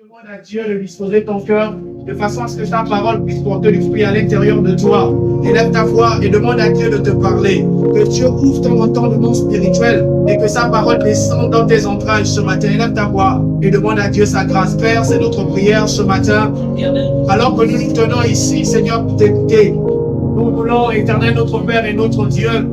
Demande à Dieu de disposer ton cœur de façon à ce que ta parole puisse porter du fruit à l'intérieur de toi. Élève ta voix et demande à Dieu de te parler. Que Dieu ouvre ton entendement spirituel et que sa parole descende dans tes entrailles ce matin. Élève ta voix et demande à Dieu sa grâce. Père, c'est notre prière ce matin. Alors que nous nous tenons ici, Seigneur, pour t'écouter. Nous voulons, Éternel, notre Père et notre Dieu,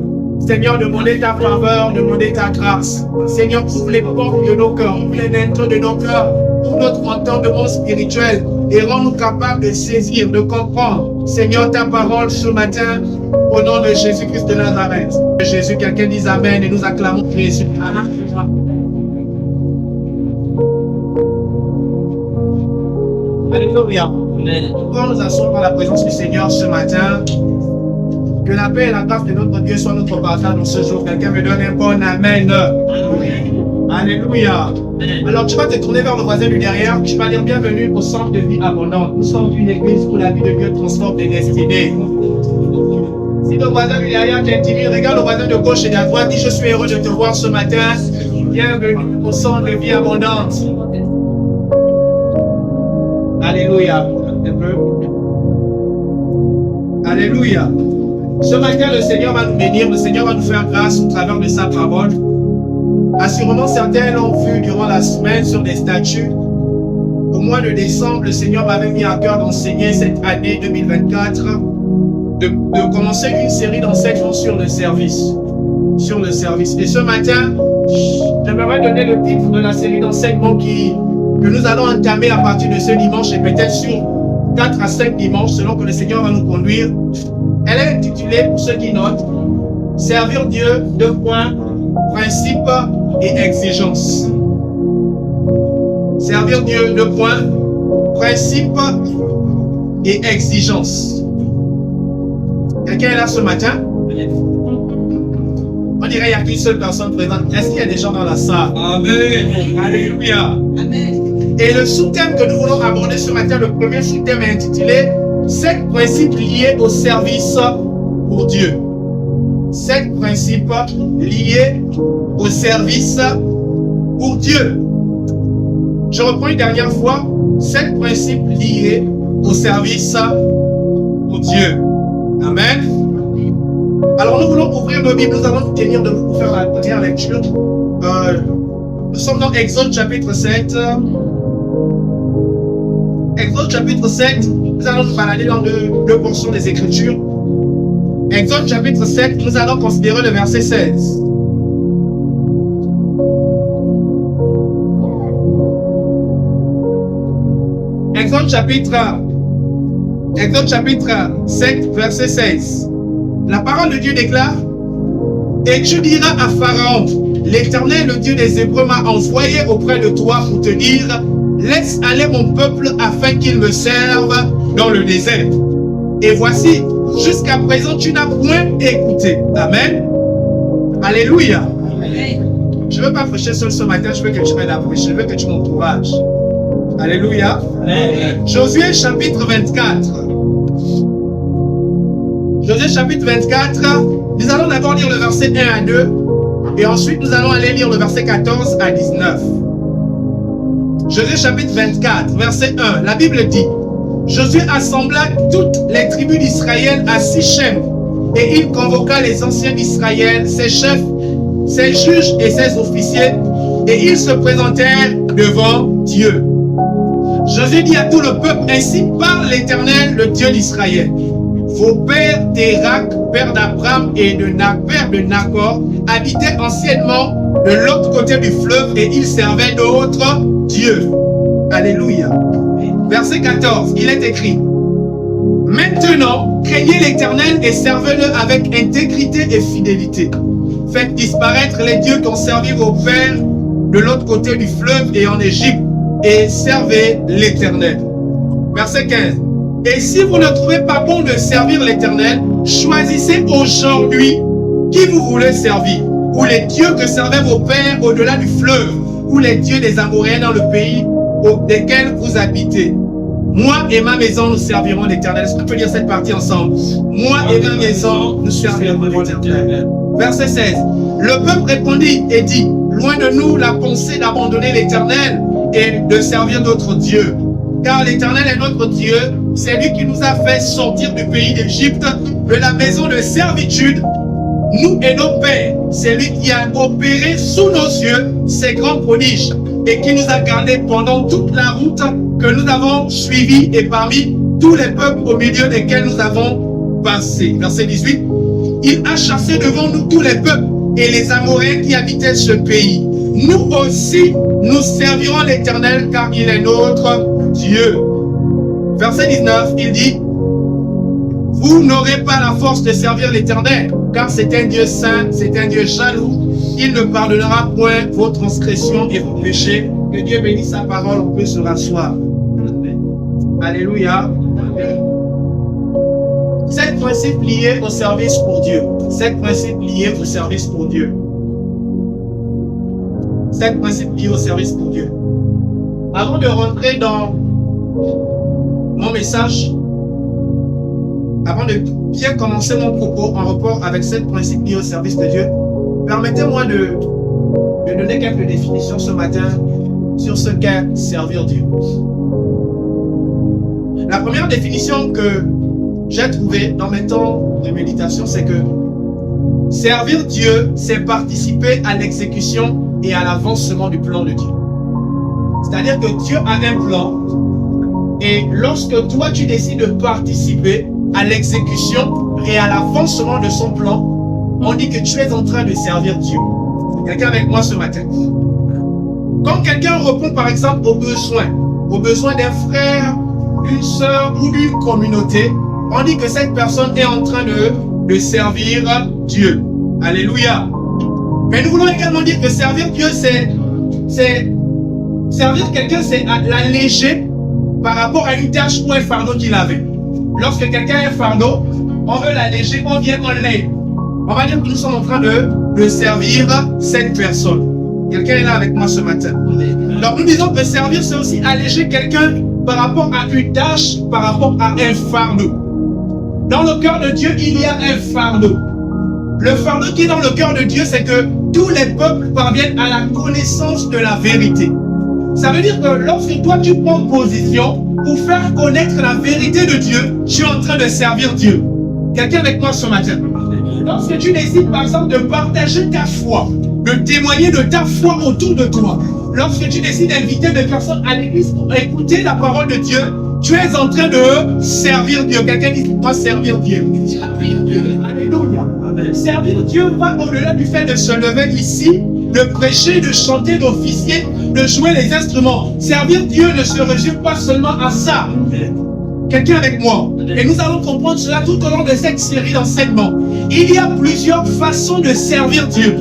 Seigneur, demander ta faveur, demander ta grâce. Seigneur, ouvre les portes de nos cœurs, ouvre les lentres de nos cœurs, ouvre notre entendement spirituel et rends-nous capables de saisir, de comprendre, Seigneur, ta parole ce matin, au nom de Jésus-Christ de Nazareth. Jésus, quelqu'un dise Amen et nous acclamons Jésus. Amen. Alléluia. Nous nous assoyons dans la présence du Seigneur ce matin. Que la paix et la grâce de notre Dieu soient notre partage dans ce jour. Quelqu'un me donne un bon Amen. Alléluia. Alors tu vas te tourner vers le voisin du derrière. Tu vas dire bienvenue au centre de vie abondante. Nous sommes une église où la vie de Dieu transforme des destinées. Si le voisin du derrière t'intimide, regarde le voisin de gauche et de droite. Dis je suis heureux de te voir ce matin. Bienvenue au centre de vie abondante. Alléluia. Alléluia. Ce matin, le Seigneur va nous bénir, le Seigneur va nous faire grâce au travers de sa parole. Assurément, certains l'ont vu durant la semaine sur des statuts. Au mois de décembre, le Seigneur m'avait mis à cœur d'enseigner cette année 2024, de commencer une série d'enseignements sur le service. Sur le service. Et ce matin, j'aimerais donner le titre de la série d'enseignements que nous allons entamer à partir de ce dimanche et peut-être sur 4 à 5 dimanches, selon que le Seigneur va nous conduire. Elle est intitulée, pour ceux qui notent, Servir Dieu, 2 points, principes et exigences. Servir Dieu, 2 points, principes et exigences. Quelqu'un est là ce matin? On dirait qu'il n'y a qu'une seule personne présente. Est-ce qu'il y a des gens dans la salle? Amen. Alléluia. Amen. Et le sous-thème que nous voulons aborder ce matin, le premier sous-thème est intitulé 7 principes liés au service pour Dieu. 7 principes liés au service pour Dieu. Je reprends une dernière fois. 7 principes liés au service pour Dieu. Amen. Alors nous voulons ouvrir nos Bibles. Nous allons nous tenir debout pour faire la première lecture. Nous sommes dans Exode chapitre 7. Exode chapitre 7, nous allons nous balader dans deux portions des Écritures. Exode chapitre 7, nous allons considérer le verset 16. Exode chapitre 7, verset 16. La parole de Dieu déclare: Et tu diras à Pharaon, l'Éternel, le Dieu des Hébreux, m'a envoyé auprès de toi pour te dire: laisse aller mon peuple afin qu'il me serve dans le désert. Et voici, jusqu'à présent, tu n'as point écouté. Amen. Alléluia. Amen. Je ne veux pas prêcher seul ce matin, je veux que tu m'aides à prêcher, je veux que tu m'encourages. Alléluia. Amen. Josué chapitre 24. Josué chapitre 24, nous allons d'abord lire le verset 1 à 2 et ensuite nous allons aller lire le verset 14 à 19. Josué chapitre 24, verset 1, la Bible dit: Josué assembla toutes les tribus d'Israël à Sichem, et il convoqua les anciens d'Israël, ses chefs, ses juges et ses officiers, et ils se présentèrent devant Dieu. Josué dit à tout le peuple: Ainsi parle l'Éternel, le Dieu d'Israël. Vos pères Térak, père d'Abraham et père de Nacor, habitaient anciennement de l'autre côté du fleuve et ils servaient d'autres dieux. Alléluia. Verset 14, il est écrit: Maintenant, craignez l'Éternel et servez-le avec intégrité et fidélité. Faites disparaître les dieux qu'ont servi vos pères de l'autre côté du fleuve et en Égypte, et servez l'Éternel. Verset 15. Et si vous ne trouvez pas bon de servir l'Éternel, choisissez aujourd'hui qui vous voulez servir, ou les dieux que servaient vos pères au-delà du fleuve, ou les dieux des Amoréens dans le pays desquels vous habitez. Moi et ma maison, nous servirons l'Éternel. Est-ce qu'on peut lire cette partie ensemble? Moi et ma maison, nous servirons l'Éternel. Verset 16. Le peuple répondit et dit: Loin de nous la pensée d'abandonner l'Éternel, et de servir notre Dieu. Car l'Éternel est notre Dieu, c'est lui qui nous a fait sortir du pays d'Égypte, de la maison de servitude, nous et nos pères. C'est lui qui a opéré sous nos yeux ces grands prodiges et qui nous a gardés pendant toute la route que nous avons suivie et parmi tous les peuples au milieu desquels nous avons passé. Verset 18. Il a chassé devant nous tous les peuples et les Amoréens qui habitaient ce pays. Nous aussi, nous servirons l'Éternel car il est notre Dieu. Verset 19, il dit, vous n'aurez pas la force de servir l'Éternel, car c'est un Dieu saint, c'est un Dieu jaloux. Il ne pardonnera point vos transgressions et vos péchés. Que Dieu bénisse sa parole, on peut se rasseoir. Alléluia. 7 principes liés au service pour Dieu. 7 principes liés au service pour Dieu. 7 principes liés au service pour Dieu. Avant de rentrer dans mon message, avant de bien commencer mon propos en rapport avec 7 principes liés au service de Dieu, permettez-moi de donner quelques définitions ce matin sur ce qu'est servir Dieu. La première définition que j'ai trouvée dans mes temps de méditation, c'est que servir Dieu, c'est participer à l'exécution et à l'avancement du plan de Dieu. C'est-à-dire que Dieu a un plan et lorsque toi tu décides de participer à l'exécution et à l'avancement de son plan, on dit que tu es en train de servir Dieu. Quelqu'un avec moi ce matin? Quand quelqu'un répond par exemple aux besoins d'un frère, d'une sœur ou d'une communauté, on dit que cette personne est en train de servir Dieu. Alléluia. Mais nous voulons également dire que servir Dieu, c'est servir quelqu'un, c'est l'alléger par rapport à une tâche ou un fardeau qu'il avait. Lorsque quelqu'un a un fardeau, on veut l'alléger, on vient, on l'aide. On va dire que nous sommes en train de servir cette personne. Quelqu'un est là avec moi ce matin. Donc nous disons que servir, c'est aussi alléger quelqu'un par rapport à une tâche, par rapport à un fardeau. Dans le cœur de Dieu, il y a un fardeau. Le fardeau qui est dans le cœur de Dieu, c'est que tous les peuples parviennent à la connaissance de la vérité. Ça veut dire que lorsque toi tu prends position pour faire connaître la vérité de Dieu, tu es en train de servir Dieu. Quelqu'un avec moi ce matin? Lorsque tu décides par exemple de partager ta foi, de témoigner de ta foi autour de toi, lorsque tu décides d'inviter des personnes à l'église pour écouter la parole de Dieu, tu es en train de servir Dieu. Quelqu'un dit, moi servir Dieu. Alléluia. Servir Dieu va au-delà du fait de se lever ici, de prêcher, de chanter, d'officier, de jouer les instruments. Servir Dieu ne se résume pas seulement à ça. Quelqu'un avec moi? Et nous allons comprendre cela tout au long de cette série d'enseignements. Il y a plusieurs façons de servir Dieu.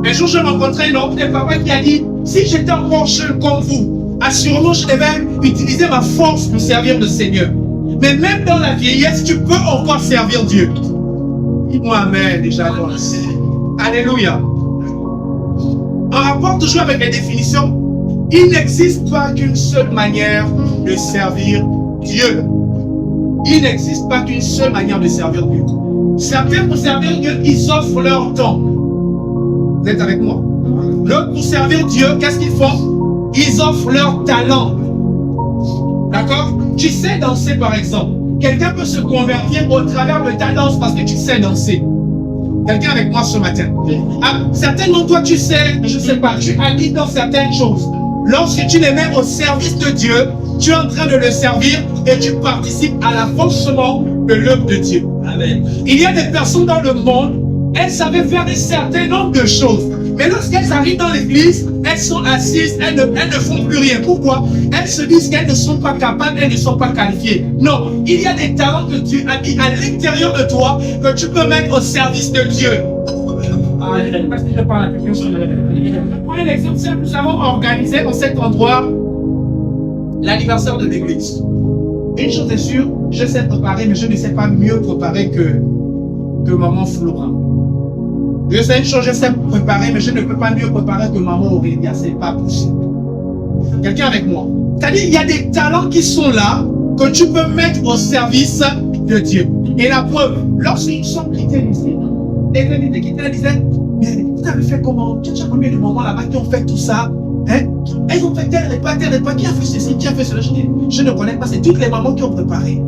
Un jour, je rencontrais un homme, un papa qui a dit, si j'étais encore jeune comme vous, assurément je devais utiliser ma force pour servir le Seigneur. Mais même dans la vieillesse, tu peux encore servir Dieu. Dis-moi amen, déjà. Alléluia. En rapport toujours avec les définitions, il n'existe pas qu'une seule manière de servir Dieu. Il n'existe pas qu'une seule manière de servir Dieu. Certains pour servir Dieu, ils offrent leur temps. Vous êtes avec moi? D'autres pour servir Dieu, qu'est-ce qu'ils font? Ils offrent leur talent. D'accord? Tu sais danser par exemple. Quelqu'un peut se convertir au travers de ta danse parce que tu sais danser. Quelqu'un avec moi ce matin? Ah, certainement toi tu sais, je sais pas, tu habites dans certaines choses. Lorsque tu les mets au service de Dieu, tu es en train de le servir et tu participes à l'avancement de l'œuvre de Dieu. Amen. Il y a des personnes dans le monde, elles savaient faire un certain nombre de choses. Mais lorsqu'elles arrivent dans l'église, elles sont assises, elles ne font plus rien. Pourquoi? Elles se disent qu'elles ne sont pas capables, elles ne sont pas qualifiées. Non, il y a des talents que Dieu a mis à l'intérieur de toi que tu peux mettre au service de Dieu. Je prends un exemple simple. Nous avons organisé dans cet endroit l'anniversaire de l'église. Une chose est sûre, je sais préparer, mais je ne sais pas mieux préparer que maman Flora. Je sais une chose, je sais préparer, mais je ne peux pas mieux préparer que maman Aurélia. C'est pas possible. Quelqu'un avec moi? C'est-à-dire, il y a des talents qui sont là que tu peux mettre au service de Dieu. Et la preuve, lorsqu'ils sont quittés ici, les invités qui étaient là disaient, mais vous avez fait comment? Tu as combien de moments là-bas qui ont fait tout ça? Hein? elles ont fait tel repas, qui a fait ceci, qui a fait cela. Je ne connais pas, c'est toutes les mamans qui ont préparé.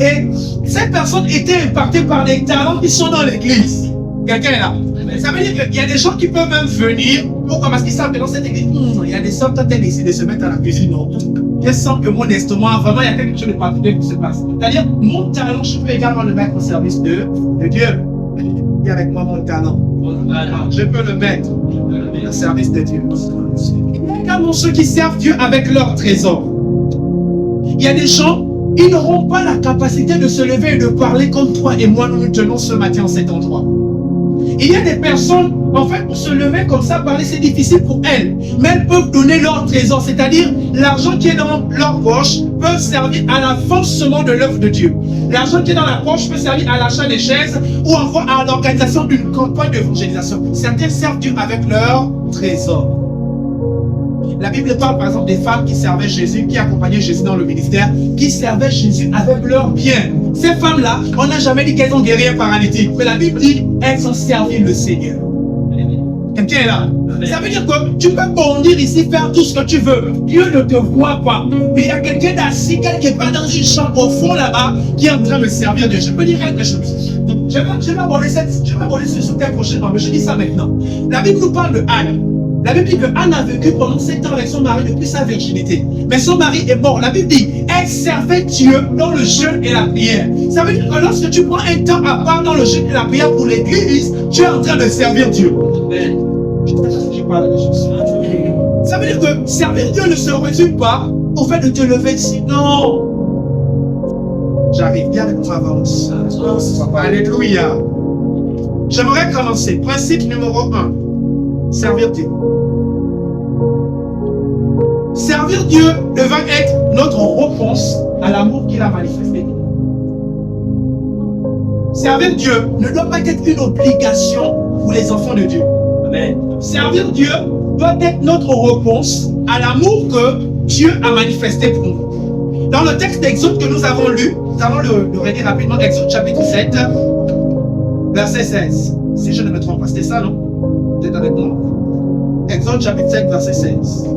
Et ces personnes étaient impactées par les talents qui sont dans l'église. Quelqu'un est là. Ça veut dire qu'il y a des gens qui peuvent même venir. Pourquoi? Parce qu'ils savent que dans cette église, il y a des sortes quand elles décident de se mettre à la cuisine. Non. Elles sentent que modestement, vraiment, il y a quelque chose de particulier qui se passe. C'est-à-dire, mon talent, je peux également le mettre au service de Dieu. Il y a avec moi mon talent. Je peux le mettre au service de Dieu. Il y a également ceux qui servent Dieu avec leur trésor. Il y a des gens, ils n'auront pas la capacité de se lever et de parler comme toi et moi nous tenons ce matin en cet endroit. Il y a des personnes, en fait, pour se lever comme ça, parler, c'est difficile pour elles. Mais elles peuvent donner leur trésor, c'est-à-dire l'argent qui est dans leur poche peut servir à l'avancement de l'œuvre de Dieu. L'argent qui est dans la poche peut servir à l'achat des chaises ou encore à l'organisation d'une campagne d'évangélisation. Certains servent Dieu avec leur trésor. La Bible parle par exemple des femmes qui servaient Jésus, qui accompagnaient Jésus dans le ministère, qui servaient Jésus avec leurs biens. Ces femmes-là, on n'a jamais dit qu'elles ont guéri un paralytique, mais la Bible dit qu'elles ont servi le Seigneur. Quelqu'un est là. Ça veut dire que tu peux bondir ici, faire tout ce que tu veux. Dieu ne te voit pas. Mais il y a quelqu'un d'assis quelque part dans une chambre au fond là-bas qui est en train de servir Dieu. Je peux dire quelque chose. Je vais aborder ce thème prochainement, mais je dis ça maintenant. La Bible nous parle de Anne. La Bible dit que Anne a vécu pendant 7 ans avec son mari depuis sa virginité. Mais son mari est mort. La Bible dit elle servait Dieu dans le jeûne et la prière. Ça veut dire que lorsque tu prends un temps à part dans le jeûne et la prière pour l'église, tu es en train de servir Dieu. Je ne sais pas si je parle de choses. Ça veut dire que servir Dieu ne se résume pas au fait de te lever sinon. J'arrive bien avec mon avance. Alléluia. J'aimerais commencer. Principe numéro 1. Servir Dieu. Servir Dieu devant être notre réponse à l'amour qu'il a manifesté. Servir Dieu ne doit pas être une obligation pour les enfants de Dieu. Amen. Servir Dieu doit être notre réponse à l'amour que Dieu a manifesté pour nous. Dans le texte d'Exode que nous avons lu, nous allons le relire rapidement, Exode chapitre 7, verset 16. Si je ne me trompe pas, c'était ça, non? Vous êtes avec moi? Exode chapitre 7, verset 16.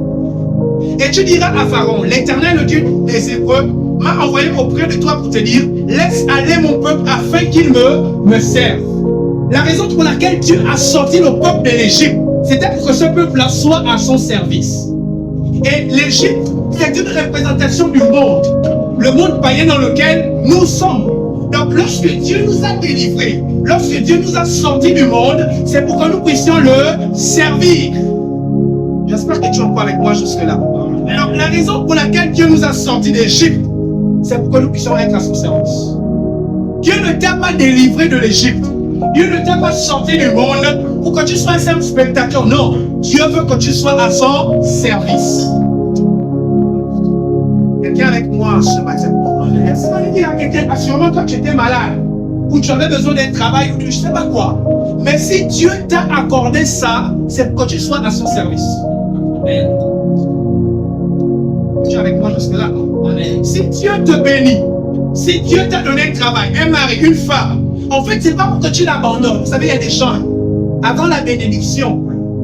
Et tu diras à Pharaon, l'Éternel, le Dieu des Hébreux, m'a envoyé auprès de toi pour te dire, laisse aller mon peuple afin qu'il me serve. La raison pour laquelle Dieu a sorti le peuple de l'Égypte, c'était pour que ce peuple-là soit à son service. Et l'Égypte, c'est une représentation du monde, le monde païen dans lequel nous sommes. Donc lorsque Dieu nous a délivrés, lorsque Dieu nous a sortis du monde, c'est pour que nous puissions le servir. J'espère que tu en crois avec moi jusque-là. Donc la raison pour laquelle Dieu nous a sortis d'Égypte, c'est pour que nous puissions être à son service. Dieu ne t'a pas délivré de l'Égypte. Dieu ne t'a pas sorti du monde pour que tu sois un simple spectateur. Non, Dieu veut que tu sois à son service. Quelqu'un avec moi ce matin. Ça veut dire à quelqu'un, assurément quand tu étais malade, ou tu avais besoin d'un travail, ou je ne sais pas quoi. Mais si Dieu t'a accordé ça, c'est pour que tu sois à son service. Amen. Tu es avec moi jusque-là? Amen. Si Dieu te bénit, si Dieu t'a donné un travail, un mari, une femme, en fait, c'est pas pour que tu l'abandonnes. Vous savez, il y a des gens, avant la bénédiction,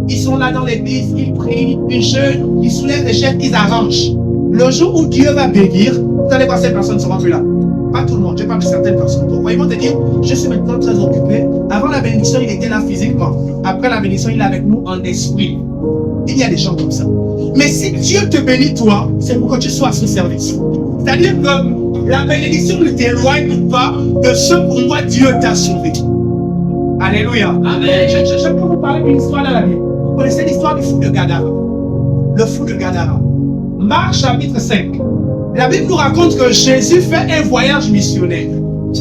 ils sont là dans l'église, ils prient, ils jeûnent, ils soulèvent les chefs, ils arrangent. Le jour où Dieu va bénir, vous allez voir, ces personnes ne seront plus là. Pas tout le monde, je parle de certaines personnes. Pourquoi ils vont te dire, je suis maintenant très occupé. Avant la bénédiction, il était là physiquement. Après la bénédiction, il est avec nous en esprit. Il y a des gens comme ça. Mais si Dieu te bénit, toi, c'est pour que tu sois à son service. C'est-à-dire que la bénédiction ne t'éloigne pas de ce pourquoi Dieu t'a sauvé. Alléluia. Amen. Je peux vous parler d'une histoire dans la Bible. Vous connaissez l'histoire du fou de Gadara. Le fou de Gadara. Marc chapitre 5. La Bible nous raconte que Jésus fait un voyage missionnaire.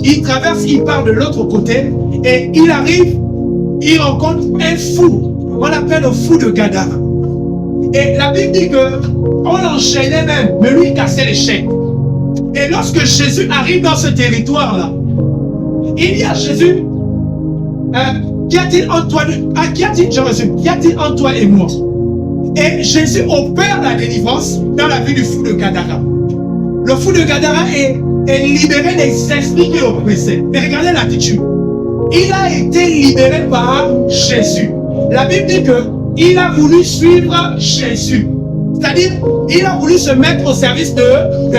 Il traverse, il part de l'autre côté et il arrive, il rencontre un fou. On l'appelle le fou de Gadara. Et la Bible dit qu'on l'enchaînait même, mais lui il cassait les chaînes. Et lorsque Jésus arrive dans ce territoire-là, il y a Jésus. Qu'y a-t-il entre toi, en toi et moi? Et Jésus opère la délivrance dans la vie du fou de Gadara. Le fou de Gadara est libéré des esprits qui l'oppressaient. Mais regardez l'attitude. Il a été libéré par Jésus. La Bible dit qu'il a voulu suivre Jésus. C'est-à-dire, il a voulu se mettre au service de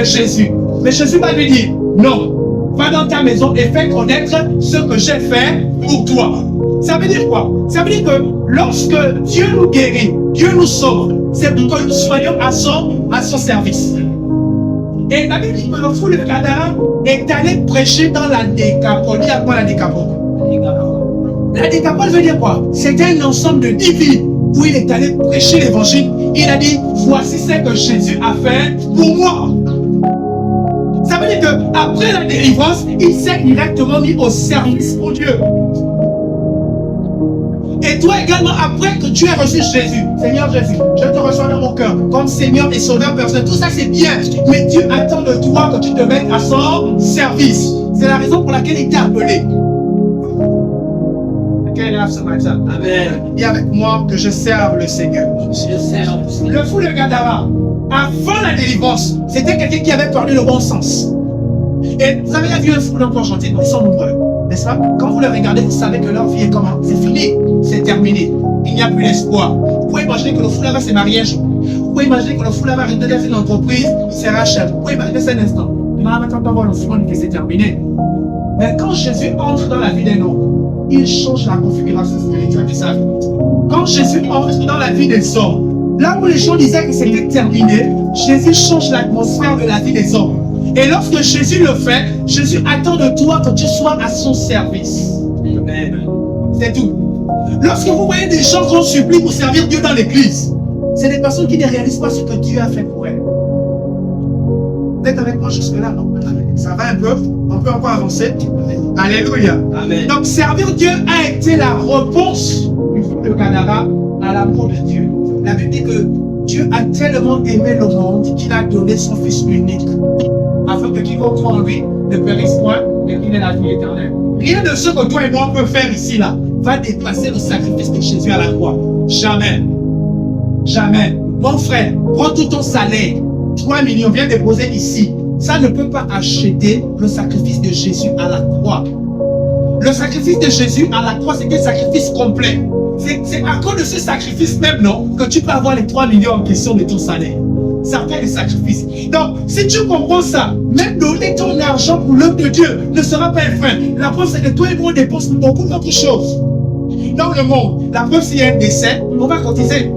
Jésus. Mais Jésus va lui dire, non, va dans ta maison et fais connaître ce que j'ai fait pour toi. Ça veut dire quoi? Ça veut dire que lorsque Dieu nous guérit, Dieu nous sauve, c'est pour que nous soyons à son service. Et la Bible dit que le fou de Gadara est allé prêcher dans la Décapole. Il y a quoi la Décapole? La Décapole veut dire quoi? C'était un ensemble de 10 villes où il est allé prêcher l'évangile. Il a dit, voici ce que Jésus a fait pour moi. Ça veut dire qu'après la délivrance, il s'est directement mis au service pour Dieu. Et toi également, après que tu aies reçu Jésus, Seigneur Jésus, je te reçois dans mon cœur comme Seigneur et Sauveur personnel. Tout ça c'est bien, mais Dieu attend de toi que tu te mettes à son service. C'est la raison pour laquelle il t'a appelé. Amen. Dis avec moi que je serve le Seigneur. Le fou de Gadara, avant la délivrance, c'était quelqu'un qui avait parlé le bon sens. Et vous avez vu un fou dans Argentine, ils sont nombreux, n'est-ce pas? Quand vous les regardez, vous savez que leur vie est comment? C'est fini, c'est terminé. Il n'y a plus d'espoir. Vous pouvez imaginer que le fou là-bas s'est marié un jour. Vous pouvez imaginer que le fou là-bas est dans une entreprise, il sera chef. Vous pouvez imaginer ça un instant. Que c'est terminé. Mais quand Jésus entre dans la vie des hommes, il change la configuration spirituelle de sa vie. Quand Jésus entre dans la vie des hommes, là où les gens disaient que c'était terminé, Jésus change l'atmosphère de la vie des hommes. Et lorsque Jésus le fait, Jésus attend de toi que tu sois à son service. C'est tout. Lorsque vous voyez des gens qu'on supplie pour servir Dieu dans l'église, c'est des personnes qui ne réalisent pas ce que Dieu a fait pour elles. Vous êtes avec moi jusque-là, non? Ça va un peu? On peut encore avancer? Alléluia. Amen. Donc, servir Dieu a été la réponse du fou de Gadara à l'amour de Dieu. La Bible dit que Dieu a tellement aimé le monde qu'il a donné son Fils unique, afin que quiconque croit en lui ne périsse point, mais qu'il ait la vie éternelle. Rien de ce que toi et moi on peut faire ici, là, va dépasser le sacrifice de Jésus à la croix. Jamais. Jamais. Mon frère, prends tout ton salaire. 3 millions, viens déposer ici. Ça ne peut pas acheter le sacrifice de Jésus à la croix. Le sacrifice de Jésus à la croix, c'est un sacrifice complet. C'est à cause de ce sacrifice même, non, que tu peux avoir les 3 millions en question de ton salaire. Ça fait le sacrifice. Donc, si tu comprends ça, même donner ton argent pour l'œuvre de Dieu ne sera pas un frein. La preuve, c'est que toi et moi, on dépense beaucoup d'autres choses. Dans le monde, la preuve, s'il y a un décès, on va cotiser.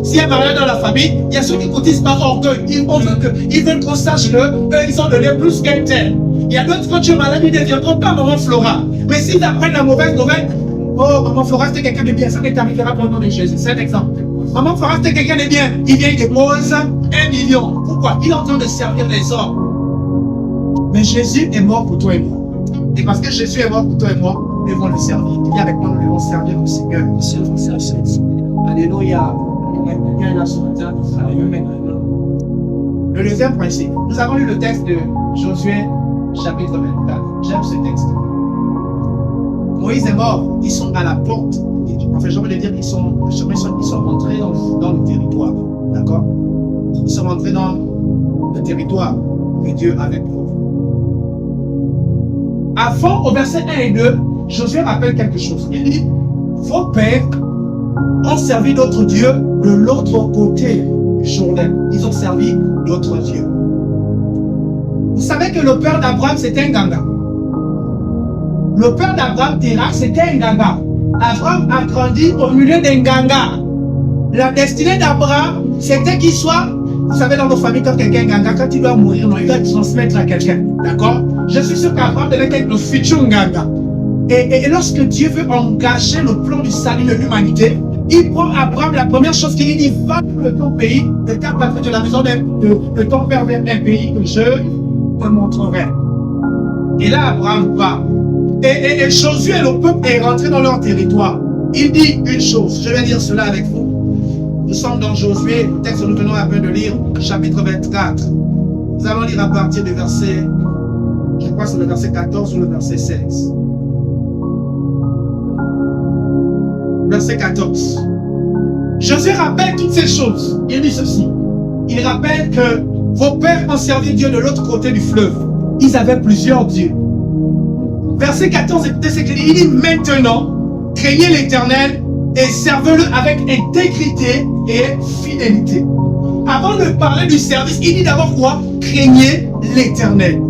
S'il y a un mariage dans la famille, il y a ceux qui cotisent par orgueil. Ils veulent qu'on sache qu'eux, ils ont donné plus qu'un tel. Il y a d'autres, quand tu es malade, ils ne deviendront pas maman Flora. Mais s'ils apprennent la mauvaise nouvelle, oh, maman Flora, c'était quelqu'un de bien, ça ne t'arrivera pas au nom de Jésus. C'est un exemple. Maman Flora, c'était quelqu'un de bien. Il vient, il dépose 1 million. Pourquoi? Il est en train de servir les hommes. Mais Jésus est mort pour toi et moi. Et parce que Jésus est mort pour toi et moi, nous devons le servir. Et avec moi, nous devons servir le Seigneur. Alléluia. Le deuxième principe, nous avons lu le texte de Josué chapitre 24. J'aime ce texte. Moïse est mort, ils sont à la porte. Enfin, j'ai envie de dire, ils sont rentrés dans le territoire. D'accord? Ils sont rentrés dans le territoire que Dieu avait pour eux. Avant, au verset 1 et 2, Josué rappelle quelque chose. Il dit, vos pères ont servi d'autres dieux de l'autre côté du Jourdain. Ils ont servi d'autres dieux. Vous savez que le père d'Abraham, c'était un ganga. Le père d'Abraham, Terach, c'était un ganga. Abraham a grandi au milieu d'un ganga. La destinée d'Abraham, c'était qu'il soit, vous savez, dans nos familles, quand quelqu'un est ganga, quand il doit mourir, non, il doit transmettre à quelqu'un. D'accord? Je suis sûr qu'Abraham devait être le futur ganga. Et lorsque Dieu veut engager le plan du salut de l'humanité, il prend Abraham, la première chose qu'il dit, va de ton pays, de ta patrie, de la maison de ton père vers un pays que je te montrerai. Et là, Abraham va. Et Josué et le peuple est rentré dans leur territoire. Il dit une chose, je vais dire cela avec vous. Nous sommes dans Josué, le texte que nous venons à peine de lire, chapitre 24. Nous allons lire à partir du verset, je crois que c'est le verset 14 ou le verset 16. Verset 14. Josué rappelle toutes ces choses. Il dit ceci. Il rappelle que vos pères ont servi Dieu de l'autre côté du fleuve. Ils avaient plusieurs dieux. Verset 14, écoutez ce qu'il dit. Il dit maintenant, craignez l'Éternel et servez-le avec intégrité et fidélité. Avant de parler du service, il dit d'abord quoi? Craignez l'Éternel.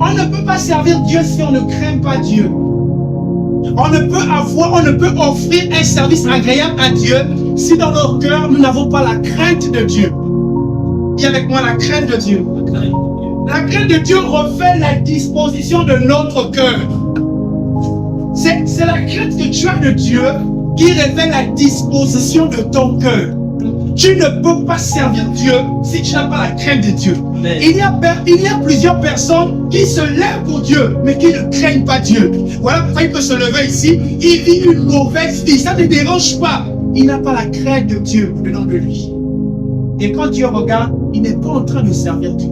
On ne peut pas servir Dieu si on ne craint pas Dieu. On ne peut offrir un service agréable à Dieu si dans nos cœurs nous n'avons pas la crainte de Dieu. Dis avec moi la crainte de Dieu. La crainte de Dieu reflète la disposition de notre cœur. C'est la crainte que tu as de Dieu qui révèle la disposition de ton cœur. Tu ne peux pas servir Dieu si tu n'as pas la crainte de Dieu. Il y a plusieurs personnes qui se lèvent pour Dieu, mais qui ne craignent pas Dieu. Voilà pourquoi il peut se lever ici. Il vit une mauvaise vie. Ça ne dérange pas. Il n'a pas la crainte de Dieu dedans de lui. Et quand Dieu regarde, il n'est pas en train de servir Dieu.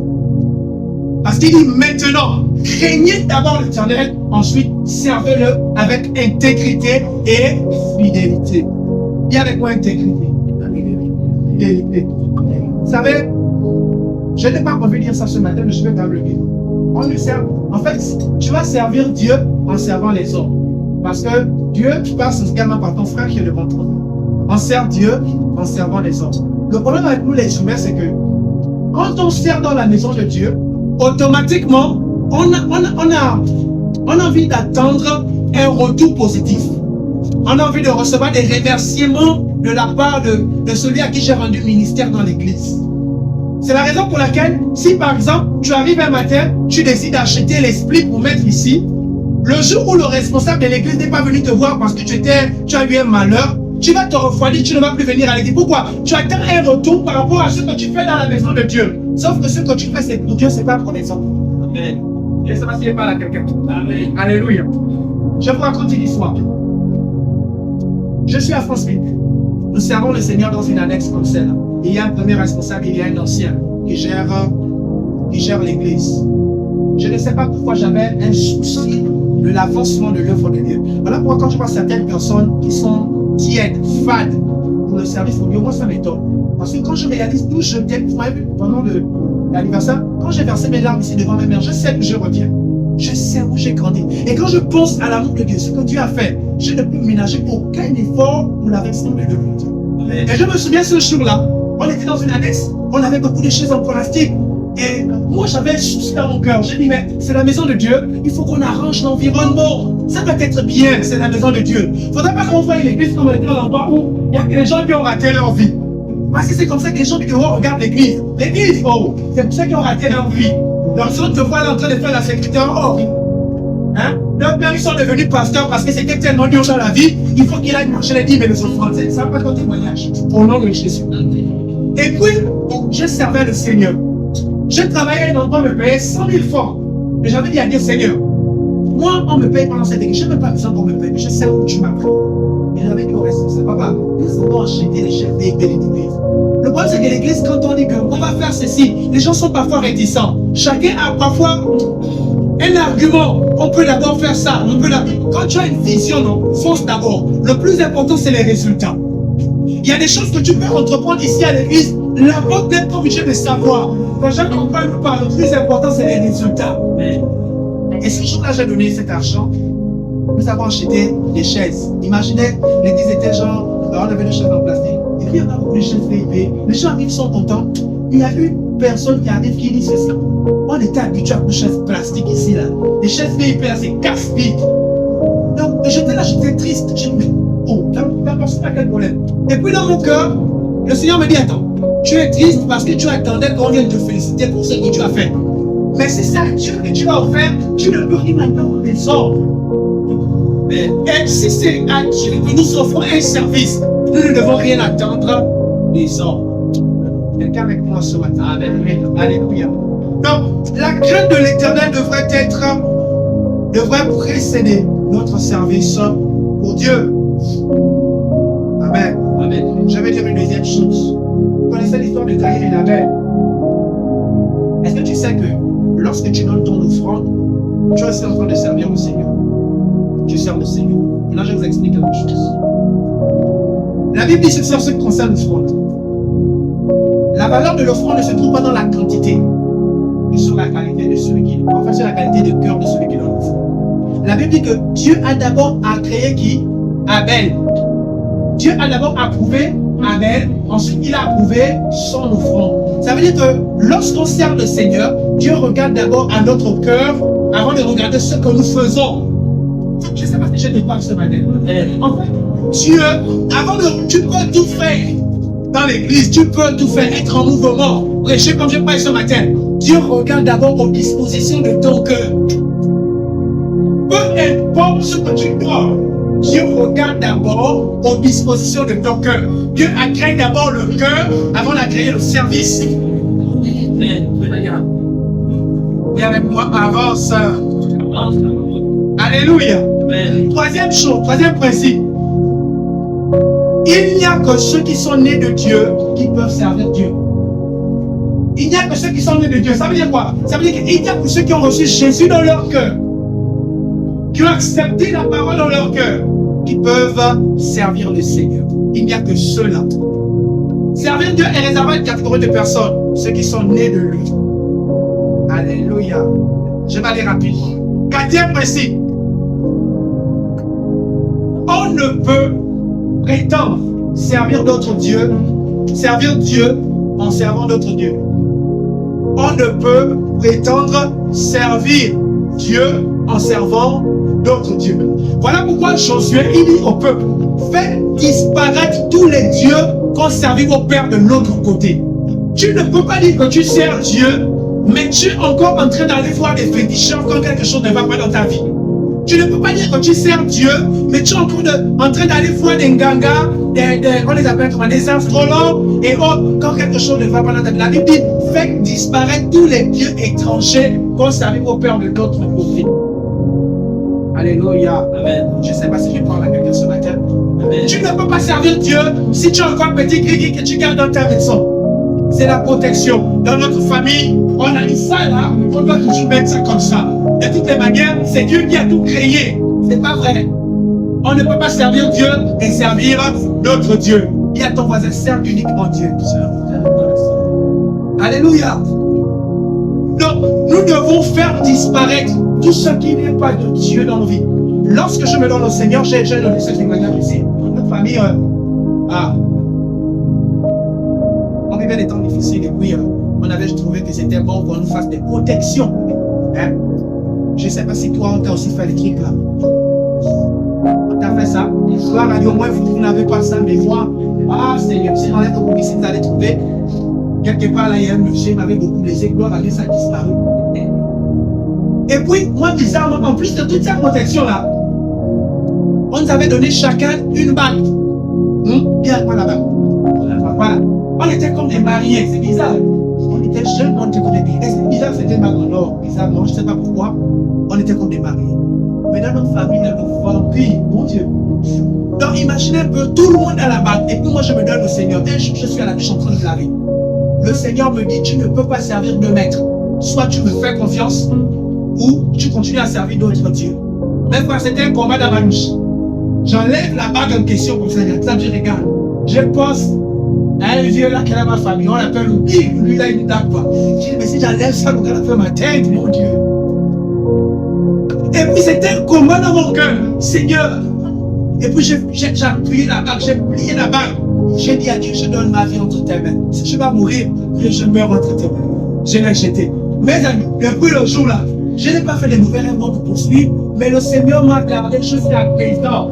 Parce qu'il dit maintenant, craignez d'abord l'Éternel, ensuite servez-le avec intégrité et fidélité. Dis avec moi intégrité. Fidélité. Vous savez, je n'ai pas envie de dire ça ce matin, mais je vais quand même le dire. En fait, tu vas servir Dieu en servant les autres. Parce que Dieu passe également par ton frère qui est devant toi. On sert Dieu en servant les autres. Le problème avec nous les humains, c'est que quand on sert dans la maison de Dieu, automatiquement, on a envie d'attendre un retour positif. On a envie de recevoir des remerciements de la part de celui à qui j'ai rendu ministère dans l'église. C'est la raison pour laquelle, si par exemple, tu arrives un matin, tu décides d'acheter l'esprit pour mettre ici, le jour où le responsable de l'église n'est pas venu te voir parce que tu as eu un malheur, tu vas te refroidir, tu ne vas plus venir à l'église. Pourquoi? Tu attends un retour par rapport à ce que tu fais dans la maison de Dieu. Sauf que ce que tu fais, c'est pour Dieu, c'est pas pour les autres. Amen. Et ça va s'y parler à quelqu'un. Amen. Alléluia. Je vous raconte une histoire. Je suis à Franceville. Nous servons le Seigneur dans une annexe comme celle-là. Il y a un premier responsable, il y a un ancien qui gère l'église. Je ne sais pas pourquoi j'avais un souci de l'avancement de l'œuvre de Dieu. Voilà pourquoi quand je vois certaines personnes qui sont tièdes, fades pour le service de Dieu, moi ça m'étonne. Parce que quand je réalise d'où je viens pendant l'anniversaire, quand j'ai versé mes larmes ici devant ma mère, je sais d'où je reviens. Je sais où j'ai grandi. Et quand je pense à l'amour de Dieu, ce que Dieu a fait, je ne peux ménager aucun effort pour l'avancement de l'œuvre de Dieu. Et je me souviens ce jour-là, on était dans une annexe, on avait beaucoup de chaises en plastique. Et moi, j'avais un souci dans mon cœur. J'ai dit, mais c'est la maison de Dieu, il faut qu'on arrange l'environnement. Ça doit être bien, c'est la maison de Dieu. Il ne faudrait pas qu'on voie l'église comme un endroit où il y a des gens qui ont raté leur vie. Parce que c'est comme ça que les gens du dehors regardent l'église. L'église, oh, c'est pour ça qu'ils ont raté leur vie. Donc, si on te voit là en train de faire la sécurité, oh, hein? Leurs pères, ils sont devenus pasteurs parce que c'était tellement dur dans la vie, il faut qu'il aille marcher les dîmes et les offrandes. Ça n'a pas ton témoignage. Au nom de Jésus. Et puis, je servais le Seigneur. Je travaillais à un endroit, me payait 100 000 francs. Mais j'avais dit à Dieu, Seigneur, moi, on me paye pendant cette église. Je n'ai même pas besoin qu'on me paye, mais je sais où tu m'as pris. Et j'avais dit au responsable, papa, nous allons acheter les chefs véhicules de l'église. Le problème, c'est que l'église, quand on dit qu'on va faire ceci, les gens sont parfois réticents. Chacun a parfois un argument. On peut d'abord faire ça. Quand tu as une vision, non, fonce d'abord. Le plus important, c'est les résultats. Il y a des choses que tu peux entreprendre ici à l'église. L'apôtre n'est pas obligé de savoir. Quand je comprends pas, le plus important, c'est les résultats. Et ce jour-là, j'ai donné cet argent. Nous avons acheté des chaises. Imaginez, l'église était genre, on avait des chaises en plastique. Et puis, il y en a beaucoup de chaises VIP. Les gens arrivent, sont contents. Il y a une personne qui arrive qui dit ceci. On était habitué à des chaises plastiques ici, là. Les chaises VIP, là, c'est casse-pique. Donc, j'étais là, j'étais triste. J'ai dit, mais, oh, la personne n'a quel problème. Et puis, dans mon cœur, le Seigneur me dit, attends, tu es triste parce que tu attendais qu'on vienne te féliciter pour ce que tu as fait. Mais c'est ça, Dieu que tu as offert, tu ne peux rien attendre des autres. Et si c'est à Dieu que nous offrons un service, nous ne devons rien attendre des autres. Quelqu'un avec moi ce matin. Amen. Alléluia. Donc, la crainte de l'Éternel devrait précéder notre service pour Dieu. Amen. Amen. Je vais dire une deuxième chose. Vous connaissez l'histoire de Caïn et Abel. Est-ce que tu sais que lorsque tu donnes ton offrande, tu es en train de servir le Seigneur? Tu sers le Seigneur. Maintenant, je vous explique quelque chose. La Bible dit ceci en ce qui concerne l'offrande. La valeur de l'offrande ne se trouve pas dans la quantité, mais sur la qualité de celui qui, enfin sur la qualité de cœur de celui qui donne l'offrande. La Bible dit que Dieu a d'abord créé qui? Abel. Dieu a d'abord approuvé Abel. Ensuite, il a approuvé son offrande. Ça veut dire que lorsqu'on sert le Seigneur, Dieu regarde d'abord à notre cœur avant de regarder ce que nous faisons. Je ne sais pas si je te parle ce matin. En fait, Dieu, tu peux tout faire dans l'église, tu peux tout faire, être en mouvement, prêcher comme je parle ce matin. Dieu regarde d'abord aux dispositions de ton cœur. Peu importe ce que tu dois, Dieu regarde d'abord aux dispositions de ton cœur. Dieu a créé d'abord le cœur avant de créer le service. Et avec moi, avance. Alléluia. Troisième chose, troisième principe. Il n'y a que ceux qui sont nés de Dieu qui peuvent servir Dieu. Il n'y a que ceux qui sont nés de Dieu. Ça veut dire quoi? Ça veut dire qu'il n'y a que ceux qui ont reçu Jésus dans leur cœur, qui ont accepté la parole dans leur cœur, qui peuvent servir le Seigneur. Il n'y a que ceux-là. Servir Dieu est réservé à une catégorie de personnes, ceux qui sont nés de lui. Alléluia. Je vais aller rapidement. Quatrième principe. On ne peut prétendre servir d'autres dieux, servir Dieu en servant d'autres dieux. On ne peut prétendre servir Dieu en servant d'autres dieux. Voilà pourquoi Josué, il dit au peuple, faites disparaître tous les dieux qu'ont servi vos pères de l'autre côté. Tu ne peux pas dire que tu sers Dieu, mais tu es encore en train d'aller voir des féticheurs quand quelque chose ne va pas dans ta vie. Tu ne peux pas dire que tu sers Dieu, mais tu es en train d'aller voir des gangas, on les appelle comment, des astrologues et autres, quand quelque chose ne va pas dans ta vie. La Bible dit, faites disparaître tous les dieux étrangers qu'ont servi vos pères de l'autre côté. Alléluia. Amen. Je ne sais pas si je parle à quelqu'un ce matin. Amen. Tu ne peux pas servir Dieu si tu as encore un petit grigui que tu gardes dans ta maison. C'est la protection. Dans notre famille, on a mis ça là, on doit toujours mettre ça comme ça. De toutes les manières, c'est Dieu qui a tout créé. C'est pas vrai. On ne peut pas servir Dieu et servir notre Dieu. Il y a ton voisin, serve uniquement Dieu. Alléluia. Donc, nous devons faire disparaître tout ce qui n'est pas de Dieu dans nos vies. Lorsque je me donne au Seigneur, j'ai donné ce témoignage ici. Notre famille, on vivait des temps difficiles et puis on avait trouvé que c'était bon qu'on nous fasse des protections. Hein? Je ne sais pas si toi, on t'a aussi fait les trucs là. On t'a fait ça. Toi, au moins, vous n'avez pas ça, mais moi, Seigneur, si j'enlève au si vous allez trouver, quelque part là, il y a un monsieur qui m'avait beaucoup blessé, gloire à Dieu, ça a disparu. Et puis, moi, bizarrement, en plus de toute cette protection-là, on nous avait donné chacun une bague. Qui a quoi la bague? Voilà. On était comme des mariés, c'est bizarre. On était jeunes, on était comme des mariés. C'est bizarre, c'était une bague en or. Bizarrement, je ne sais pas pourquoi. On était comme des mariés. Mais dans notre famille, il y a nos vampires, mon Dieu. Donc, imaginez un peu, tout le monde a la bague. Et puis, moi, je me donne au Seigneur. Un jour, je suis à la douche en train de laver. Le Seigneur me dit, tu ne peux pas servir de maître. Soit tu me fais confiance, ou tu continues à servir d'autres dieux. Même quand c'était un combat dans ma douche, j'enlève la bague en question comme ça, je regarde. Je pense à un vieux là qui est dans ma famille, on l'appelle le big, lui là il ne tape pas. Je dis, mais si j'enlève ça, le gars a fait ma tête, mon Dieu. Et puis c'était un combat dans mon cœur, Seigneur. Et puis j'ai appuyé la bague, j'ai plié la bague. J'ai dit à Dieu, je donne ma vie entre tes mains. Si je vais mourir, je meurs entre tes mains. Je l'ai jeté. Mais depuis le jour là, je n'ai pas fait de mauvais rêves pour poursuivre, mais le Seigneur m'a gardé jusqu'à présent.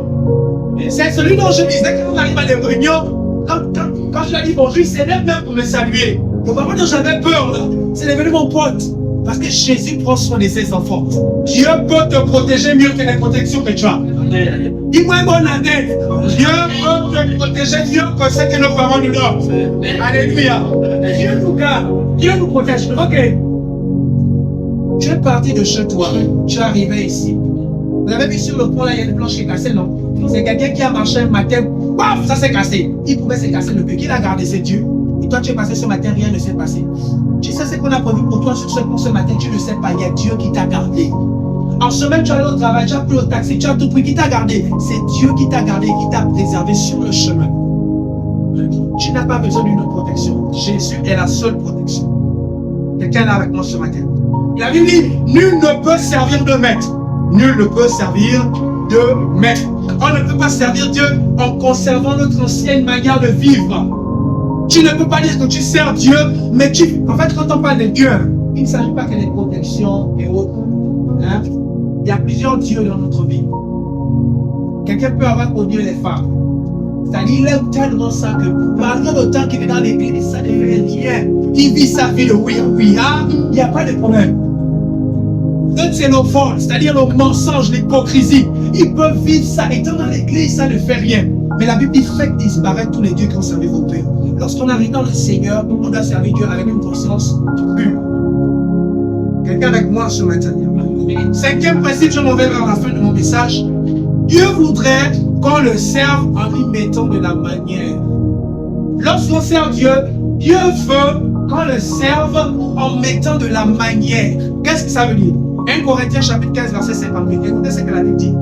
C'est celui dont je disais quand on arrive à des réunions, quand je lui ai dit bonjour, il s'est même pour me saluer. Le moment dont j'avais peur là, c'est devenu mon pote. Parce que Jésus prend soin de ses enfants. Dieu peut te protéger mieux que les protections que tu as. Dis-moi une bonne année. Dieu peut te protéger mieux que ce que nos parents nous donnent. Alléluia. Dieu nous garde. Dieu nous protège. Ok. Tu es parti de chez toi. Tu es arrivé ici. Vous avez vu sur le pont là, il y a une planche qui est cassée, non? C'est quelqu'un qui a marché un matin. Paf, ça s'est cassé. Il pouvait se casser le pied. Qui l'a gardé? C'est Dieu. Et toi, tu es passé ce matin, rien ne s'est passé. Tu sais ce qu'on a prévu pour toi sur ce pont ce matin, tu ne sais pas. Il y a Dieu qui t'a gardé. En semaine, tu es allé au travail, tu as pris le taxi, tu as tout pris. Qui t'a gardé? C'est Dieu qui t'a gardé, qui t'a préservé sur le chemin. Tu n'as pas besoin d'une protection. Jésus est la seule protection. Quelqu'un est là avec moi ce matin. La Bible dit, nul ne peut servir de maître. Nul ne peut servir de maître. On ne peut pas servir Dieu en conservant notre ancienne manière de vivre. Tu ne peux pas dire que tu sers Dieu, mais en fait, quand on parle de Dieu, il ne s'agit pas que des protections et autres. Hein? Il y a plusieurs dieux dans notre vie. Quelqu'un peut avoir pour Dieu les femmes. C'est-à-dire, il aime tellement ça que malgré le temps qu'il est dans l'église, ça ne fait rien. Il vit sa vie de oui, il n'y a pas de problème. Donc c'est nos folles, c'est-à-dire nos mensonges, l'hypocrisie. Ils peuvent vivre ça, étant dans l'église, ça ne fait rien. Mais la Bible dit, faites disparaître tous les dieux qui ont servi vos pères. Lorsqu'on arrive dans le Seigneur, on doit servir Dieu avec une conscience pure. Quelqu'un avec moi ce matin. Cinquième principe, je m'en vais vers la fin de mon message. Dieu voudrait qu'on le serve en y mettant de la manière. Lorsqu'on sert Dieu, Dieu veut qu'on le serve en mettant de la manière. Qu'est-ce que ça veut dire? 1 Corinthiens chapitre 15 verset 58. Écoutez ce que la Bible dit.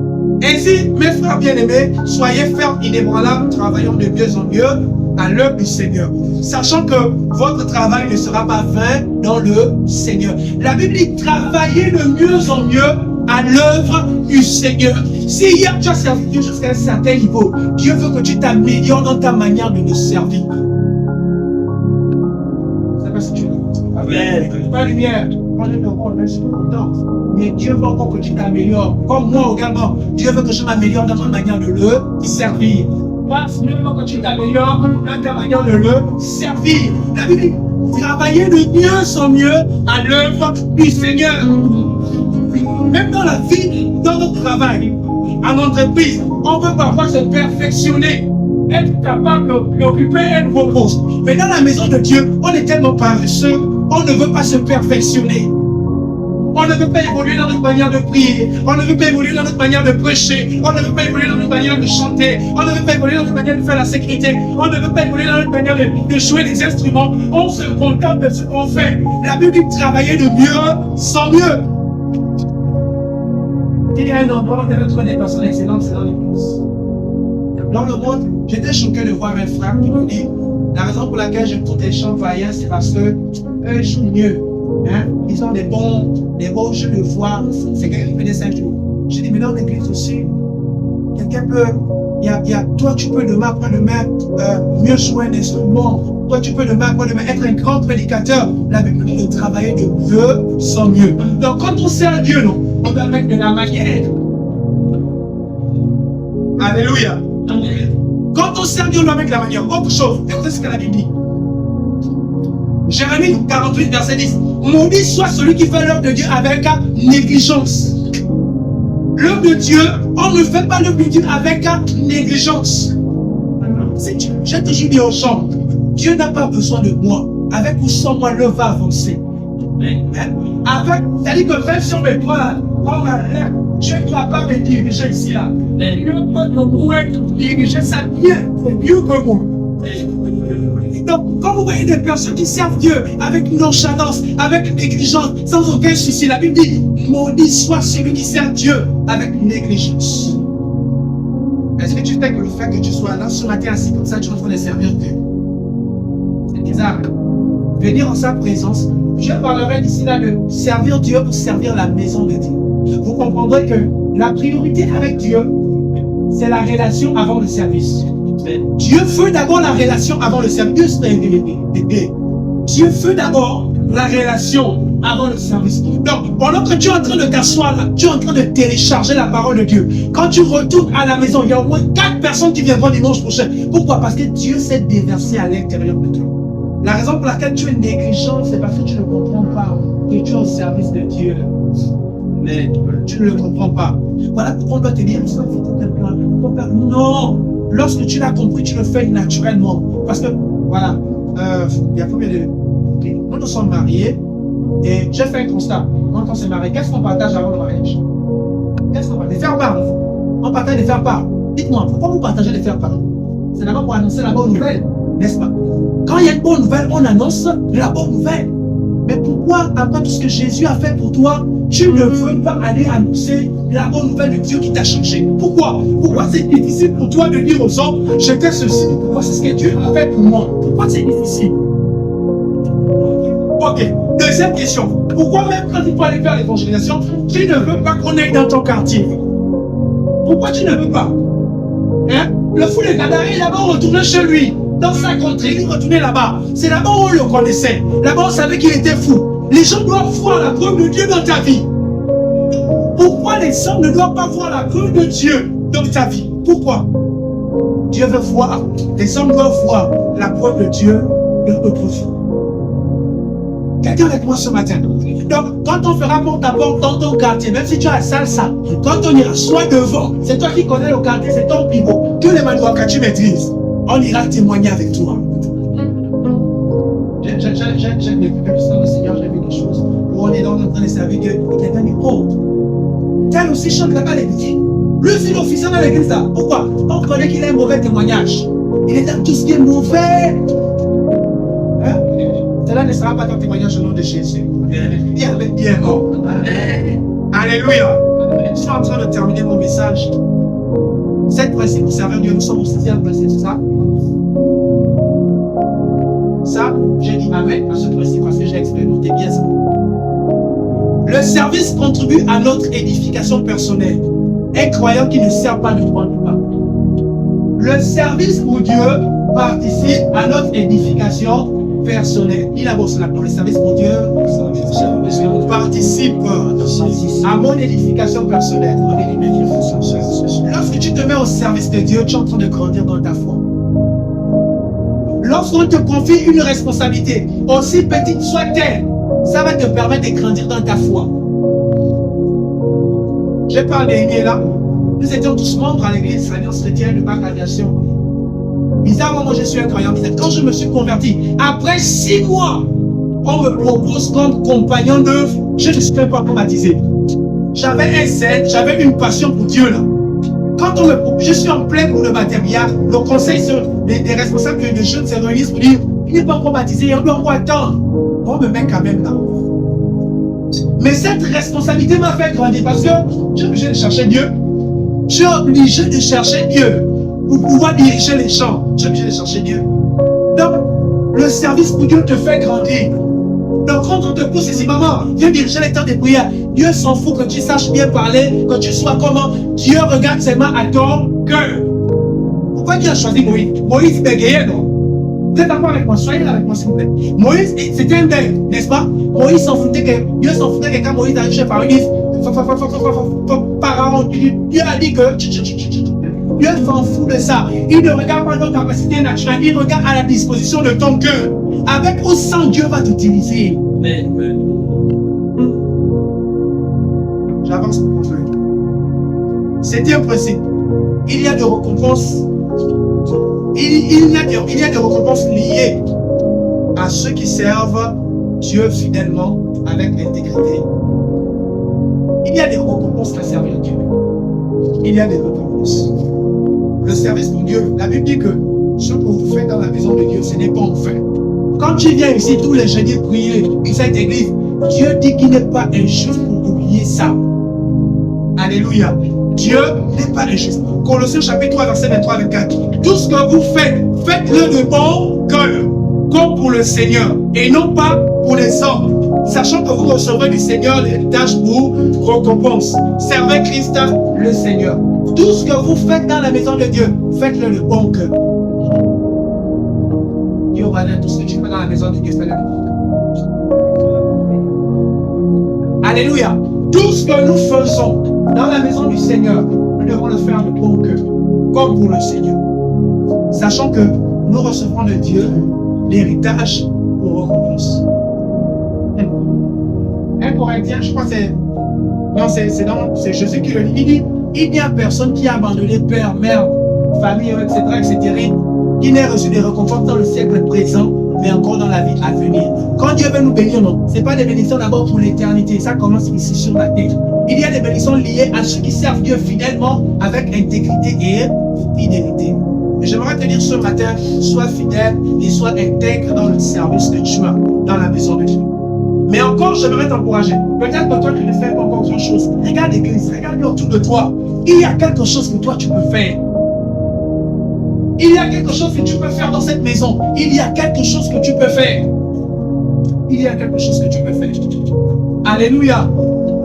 Ainsi, mes frères bien-aimés, soyez fermes, inébranlables, travaillons de mieux en mieux à l'œuvre du Seigneur, sachant que votre travail ne sera pas vain dans le Seigneur. La Bible dit travaillez de mieux en mieux à l'œuvre du Seigneur. Si hier tu as servi Dieu jusqu'à un certain niveau, Dieu veut que tu t'améliores dans ta manière de le servir. Je ne sais pas si tu veux. Amen. Pas lumière. Mais Dieu veut encore que tu t'améliores. Comme moi également, Dieu veut que je m'améliore dans ma manière de le servir. Dieu veut que tu t'améliores dans ta manière de le servir. La Bible dit, travaillez de mieux en mieux à l'œuvre du Seigneur. Même dans la vie, dans notre travail, en entreprise, on peut parfois se perfectionner, être capable d'occuper un nouveau poste. Mais dans la maison de Dieu, on est tellement paresseux, on ne veut pas se perfectionner. On ne veut pas évoluer dans notre manière de prier. On ne veut pas évoluer dans notre manière de prêcher. On ne veut pas évoluer dans notre manière de chanter. On ne veut pas évoluer dans notre manière de faire la sécurité. On ne veut pas évoluer dans notre manière de jouer des instruments. On se contente de ce qu'on fait. La Bible dit travailler de mieux sans mieux. Il y a un endroit où on trouver des personnes excellentes, c'est dans l'église. Dans le monde, j'étais choqué de voir un frère qui me dit la raison pour laquelle je trouve des chants vaillants, c'est parce que eux jouent mieux. Hein? Ils ont des bons jeux de voix. C'est quelqu'un qui fait des 5 jours. J'ai dit, mais dans l'église aussi, quelqu'un peut. Toi, tu peux demain après-demain mieux jouer un instrument. Toi, tu peux demain après-demain être un grand prédicateur. La Bible dit de travailler de mieux sans mieux. Donc, quand on sert Dieu, non, on doit mettre de la manière. Alléluia. Quand on sert Dieu, on doit mettre de la manière. Autre chose, écoutez ce que la Bible dit. Jérémie 48, verset 10. Maudit soit celui qui fait l'œuvre de Dieu avec négligence. L'œuvre de Dieu, on ne fait pas l'œuvre de Dieu avec négligence. J'ai toujours dit aux gens, Dieu n'a pas besoin de moi. Avec ou sans moi, l'œuvre va avancer. C'est-à-dire que même si on me voit, Dieu ne va pas me diriger ici là. Dieu peut diriger ça bien, mieux que moi. Donc, quand vous voyez des personnes qui servent Dieu avec nonchalance, avec négligence, sans aucun souci, la Bible dit, maudit soit celui qui sert Dieu avec négligence. Est-ce que tu sais que le fait que tu sois là ce matin assis comme ça, tu es en train de servir Dieu? C'est bizarre. Venir en sa présence, je parlerai d'ici là de servir Dieu pour servir la maison de Dieu. Vous comprendrez que la priorité avec Dieu, c'est la relation avant le service. Dieu veut d'abord la relation avant le service. Dieu veut d'abord la relation avant le service. Donc, pendant que tu es en train de t'asseoir là, tu es en train de télécharger la parole de Dieu. Quand tu retournes à la maison, il y a au moins 4 personnes qui viendront dimanche prochain. Pourquoi? Parce que Dieu s'est déversé à l'intérieur de toi. La raison pour laquelle tu es négligent, c'est parce que tu ne comprends pas que tu es au service de Dieu. Mais tu ne le comprends pas. Voilà pourquoi on doit te dire, non. Lorsque tu l'as compris, tu le fais naturellement. Parce que, voilà, il y a combien de... Nous sommes mariés et j'ai fait un constat. Quand on s'est marié, qu'est-ce qu'on partage avant le mariage? Qu'est-ce qu'on partage? Les faire-part. On partage les faire-part. Dites-moi, pourquoi vous partagez les faire-part? C'est d'abord pour annoncer la bonne nouvelle, n'est-ce pas? Quand il y a une bonne nouvelle, on annonce la bonne nouvelle. Mais pourquoi, après tout ce que Jésus a fait pour toi, tu ne veux pas aller annoncer la bonne nouvelle de Dieu qui t'a changé? Pourquoi? Pourquoi c'est difficile pour toi de dire aux gens, j'étais ceci? Pourquoi c'est ce que Dieu a fait pour moi? Pourquoi c'est difficile? Ok, deuxième question. Pourquoi même quand il faut aller faire l'évangélisation, tu ne veux pas qu'on aille dans ton quartier? Pourquoi tu ne veux pas? Hein? Le fou de Gadara, il d'abord retourné chez lui. Dans sa contrée, il retournait là-bas. C'est là-bas où on le connaissait. Là-bas, on savait qu'il était fou. Les gens doivent voir la preuve de Dieu dans ta vie. Pourquoi les hommes ne doivent pas voir la preuve de Dieu dans ta vie? Pourquoi? Dieu veut voir. Les hommes doivent voir la preuve de Dieu dans notre vie. Quelqu'un avec moi ce matin. Donc, quand on fera porte à porte dans ton quartier, même si tu as salsa, quand on ira soit devant, c'est toi qui connais le quartier, c'est ton pivot, que les manuels que tu maîtrises, on ira témoigner avec toi. J'ai vécu le Seigneur, j'ai vu des choses où on est dans train de servir Dieu, et quelqu'un dit, oh, tel aussi chante là-bas l'église. Lui, c'est l'officier dans l'église là. Pourquoi? On connaît qu'il a un mauvais témoignage. Il est dans tout ce qui est mauvais. Hein? Cela ne sera pas ton témoignage au nom de Jésus. Il avait bien mort. Alléluia. Je suis en train de terminer mon message. 7 principes pour servir Dieu. Nous sommes au 6e principe, c'est ça? Ça, j'ai dit amen à ce principe parce que j'ai expérimenté bien ça. Le service contribue à notre édification personnelle. Un croyant qui ne sert pas ne croit pas. Le service pour Dieu participe à notre édification personnelle. Il a beau cela pour le service pour Dieu participe à mon édification personnelle. Lorsque tu te mets au service de Dieu, tu es en train de grandir dans ta foi. Lorsqu'on te confie une responsabilité, aussi petite soit-elle, ça va te permettre de grandir dans ta foi. Je parle des là. Nous étions tous membres à l'église Alliance chrétienne de Bac Aviation. Bizarrement, moi je suis un croyant. Quand je me suis converti, après 6 mois, on me propose comme compagnon d'œuvre. Je ne suis même pas baptisé. J'avais un zèle, j'avais une passion pour Dieu là. Quand on me propose, je suis en plein pour le matériel. Le conseil des responsables de jeunes se réunissent pour dire il n'est pas encore baptisé, on doit encore attendre. On me met quand même là. Mais cette responsabilité m'a fait grandir parce que je suis obligé de chercher Dieu. Je suis obligé de chercher Dieu pour pouvoir diriger les champs. Je suis obligé de chercher Dieu. Donc, le service pour Dieu te fait grandir. Donc, quand on te pousse ici, maman, viens diriger les temps de prière. Dieu s'en fout que tu saches bien parler, que tu sois comment. Dieu regarde seulement à ton cœur. Pourquoi Dieu a choisi Moïse? Moïse bégayait, non? Vous êtes d'accord avec moi? Soyez là avec moi, s'il vous plaît. Moïse, c'était un bête, n'est-ce pas? Moïse s'en foutait que Dieu s'en foutait que quand Moïse arrive chez Pharaon, il dit Pharaon, Dieu a dit que Dieu s'en fout de ça. Il ne regarde pas notre capacité naturelle, il regarde à la disposition de ton cœur. Avec ou sans, Dieu va t'utiliser. J'avance pour conclure. C'était un principe. Il y a des récompenses. Il y a des récompenses liées à ceux qui servent Dieu fidèlement avec intégrité. Il y a des récompenses à servir Dieu. Il y a des récompenses. Le service pour Dieu, la Bible dit que ce que vous faites dans la maison de Dieu, ce n'est pas en vain. Quand tu viens ici tous les jeudis prier dans cette église, Dieu dit qu'il n'est pas injuste pour oublier ça. Alléluia. Dieu n'est pas injuste. Colossiens chapitre 3, verset 23-24. Tout ce que vous faites, faites-le de bon cœur, comme pour le Seigneur, et non pas pour les hommes, sachant que vous recevrez du Seigneur l'héritage pour récompense. Servez Christ le Seigneur. Tout ce que vous faites dans la maison de Dieu, faites-le de bon cœur. Dieu va dire tout ce que tu fais dans la maison de Dieu, faites-le de bon cœur. Alléluia. Tout ce que nous faisons dans la maison du Seigneur, nous devons le faire de bon cœur, comme pour le Seigneur. Sachant que nous recevrons de Dieu l'héritage pour récompense. 1 Corinthiens, je crois que c'est... Non, c'est Jésus qui le dit. Il dit, il n'y a personne qui a abandonné père, mère, famille, etc., qui n'ait reçu des récompenses dans le siècle présent, mais encore dans la vie à venir. Quand Dieu veut nous bénir, non, ce n'est pas des bénédictions d'abord pour l'éternité. Ça commence ici sur la terre. Il y a des bénédictions liées à ceux qui servent Dieu fidèlement avec intégrité et fidélité. Et j'aimerais te dire ce matin, sois fidèle et sois intègre dans le service que tu as dans la maison de Dieu. Mais encore, j'aimerais t'encourager. Peut-être que toi, tu ne fais pas encore grand chose. Regarde l'église, regarde autour de toi. Il y a quelque chose que toi, tu peux faire. Il y a quelque chose que tu peux faire dans cette maison. Il y a quelque chose que tu peux faire. Il y a quelque chose que tu peux faire. Alléluia.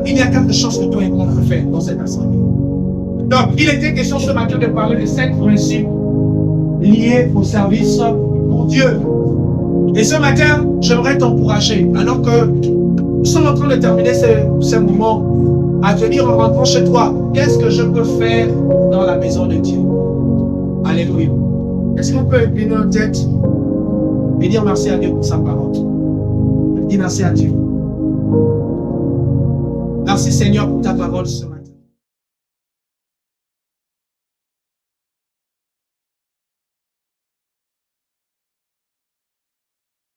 Il y a quelque chose que toi et moi on peut faire dans cette assemblée. Donc, il était question ce matin de parler de 5 principes liés au service pour Dieu. Et ce matin, j'aimerais t'encourager, alors que nous sommes en train de terminer ce moment, à te dire en rentrant chez toi, qu'est-ce que je peux faire dans la maison de Dieu? Alléluia. Est-ce qu'on peut incliner nos têtes et dire merci à Dieu pour sa parole? Dis merci à Dieu. Merci Seigneur pour ta parole ce matin.